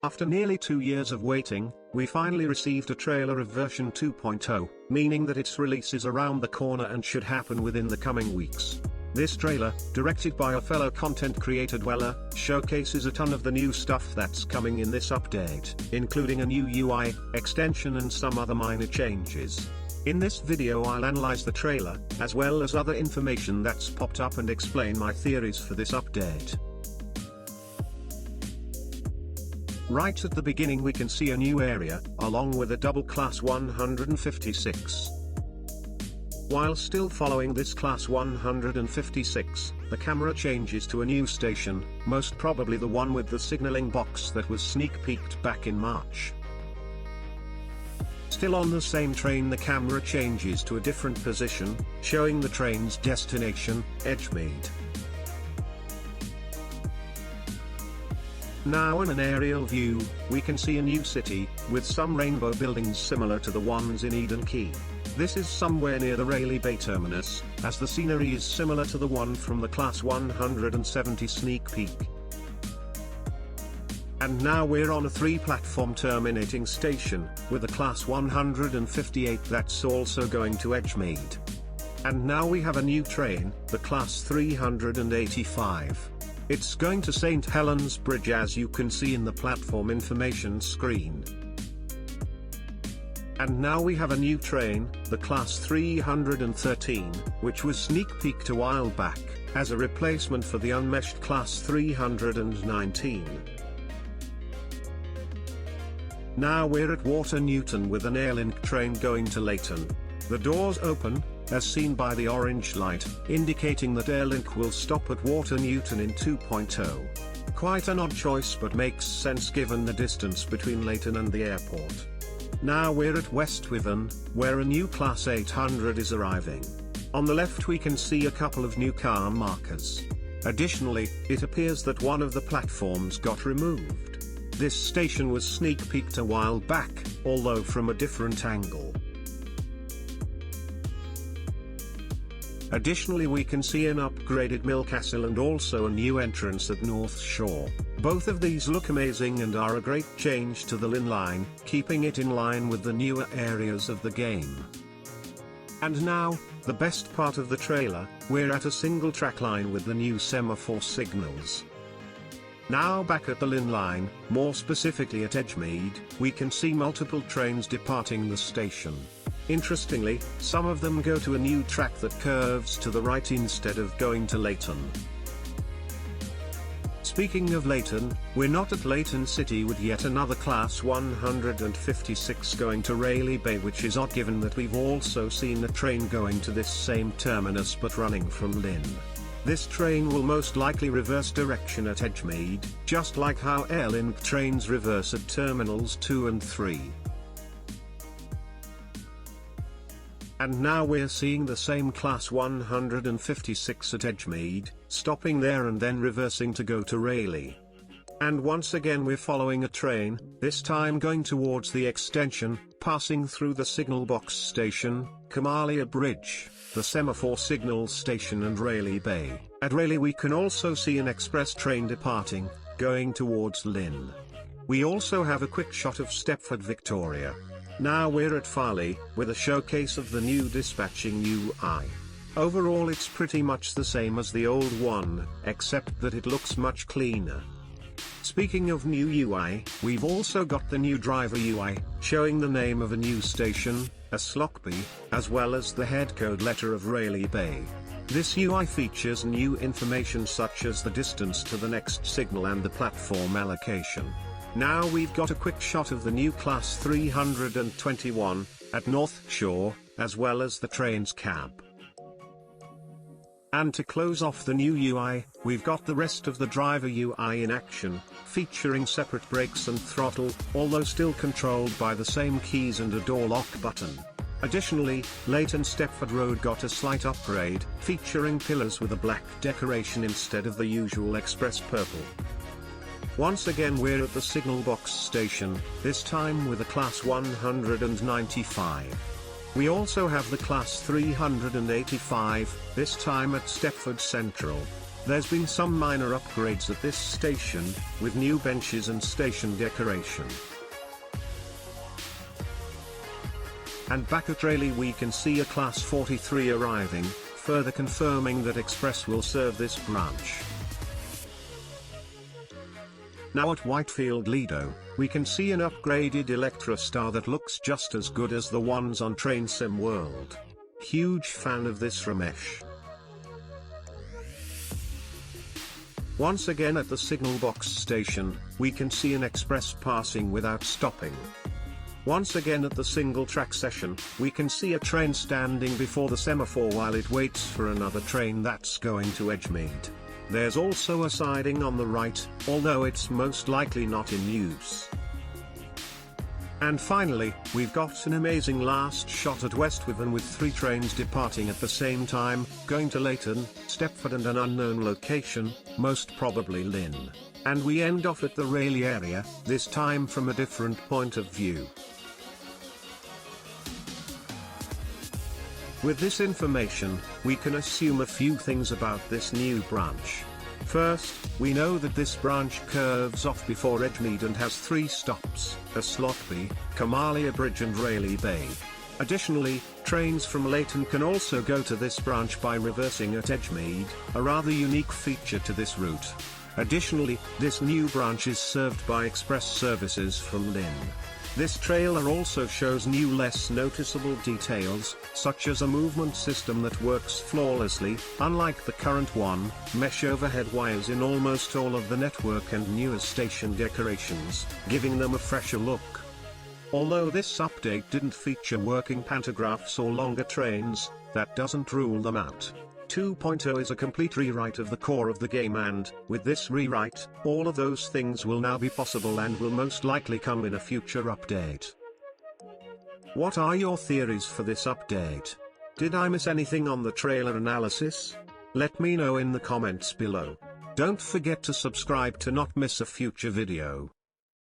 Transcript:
After nearly 2 years of waiting, we finally received a trailer of version 2.0, meaning that its release is around the corner and should happen within the coming weeks. This trailer, directed by a fellow content creator Dweller, showcases a ton of the new stuff that's coming in this update, including a new UI, extension and some other minor changes. In this video I'll analyze the trailer, as well as other information that's popped up and explain my theories for this update. Right at the beginning we can see a new area, along with a double class 156. While still following this class 156, the camera changes to a new station, most probably the one with the signaling box that was sneak peeked back in March. Still on the same train, the camera changes to a different position, showing the train's destination, Edgemead. Now in an aerial view, we can see a new city, with some rainbow buildings similar to the ones in Eden Key. This is somewhere near the Rayleigh Bay terminus, as the scenery is similar to the one from the Class 170 sneak peek. And now we're on a 3-platform terminating station, with a Class 158 that's also going to Edgemead. And now we have a new train, the Class 385. It's going to St. Helens Bridge, as you can see in the platform information screen. And now we have a new train, the Class 313, which was sneak peeked a while back, as a replacement for the unmeshed Class 319. Now we're at Water Newton with an Airlink train going to Leighton. The doors open, as seen by the orange light, indicating that Airlink will stop at Water Newton in 2.0. Quite an odd choice, but makes sense given the distance between Leighton and the airport. Now we're at West Withen, where a new Class 800 is arriving. On the left we can see a couple of new car markers. Additionally, it appears that one of the platforms got removed. This station was sneak peeked a while back, although from a different angle. Additionally, we can see an upgraded Mill Castle and also a new entrance at North Shore. Both of these look amazing and are a great change to the Lynn line, keeping it in line with the newer areas of the game. And now, the best part of the trailer, we're at a single track line with the new semaphore signals. Now back at the Lynn line, more specifically at Edgemead, we can see multiple trains departing the station. Interestingly, some of them go to a new track that curves to the right instead of going to Leighton. Speaking of Leighton, we're not at Leighton City with yet another Class 156 going to Rayleigh Bay, which is odd given that we've also seen a train going to this same terminus but running from Lynn. This train will most likely reverse direction at Edgemead, just like how Airlink trains reverse at Terminals 2 and 3. And now we're seeing the same Class 156 at Edgemead, stopping there and then reversing to go to Rayleigh. And once again we're following a train, this time going towards the extension, passing through the signal box station, Kamalia Bridge, the semaphore signal station and Rayleigh Bay. At Rayleigh we can also see an express train departing, going towards Lynn. We also have a quick shot of Stepford Victoria. Now we're at Farleigh, with a showcase of the new dispatching UI. Overall it's pretty much the same as the old one, except that it looks much cleaner. Speaking of new UI, we've also got the new driver UI, showing the name of a new station, a Slockby, as well as the head code letter of Rayleigh Bay. This UI features new information such as the distance to the next signal and the platform allocation. Now we've got a quick shot of the new Class 321, at North Shore, as well as the train's cab. And to close off the new UI, we've got the rest of the driver UI in action, featuring separate brakes and throttle, although still controlled by the same keys and a door lock button. Additionally, Leighton Stepford Road got a slight upgrade, featuring pillars with a black decoration instead of the usual express purple. Once again we're at the signal box station, this time with a Class 195. We also have the Class 385, this time at Stepford Central. There's been some minor upgrades at this station, with new benches and station decoration. And back at Rayleigh we can see a Class 43 arriving, further confirming that Express will serve this branch. Now at Whitefield Lido, we can see an upgraded Electra Star that looks just as good as the ones on Train Sim World. Huge fan of this Ramesh. Once again at the signal box station, we can see an express passing without stopping. Once again at the single track session, we can see a train standing before the semaphore while it waits for another train that's going to Edgemead. There's also a siding on the right, although it's most likely not in use. And finally, we've got an amazing last shot at Westwithen with 3 trains departing at the same time, going to Leighton, Stepford and an unknown location, most probably Lynn. And we end off at the Rayleigh area, this time from a different point of view. With this information, we can assume a few things about this new branch. First, we know that this branch curves off before Edgemead and has 3 stops, Slotby, Kamalia Bridge and Rayleigh Bay. Additionally, trains from Leighton can also go to this branch by reversing at Edgemead, a rather unique feature to this route. Additionally, this new branch is served by express services from Lynn. This trailer also shows new less noticeable details, such as a movement system that works flawlessly, unlike the current one, mesh overhead wires in almost all of the network and newer station decorations, giving them a fresher look. Although this update didn't feature working pantographs or longer trains, that doesn't rule them out. 2.0 is a complete rewrite of the core of the game, and, with this rewrite, all of those things will now be possible and will most likely come in a future update. What are your theories for this update? Did I miss anything on the trailer analysis? Let me know in the comments below. Don't forget to subscribe to not miss a future video.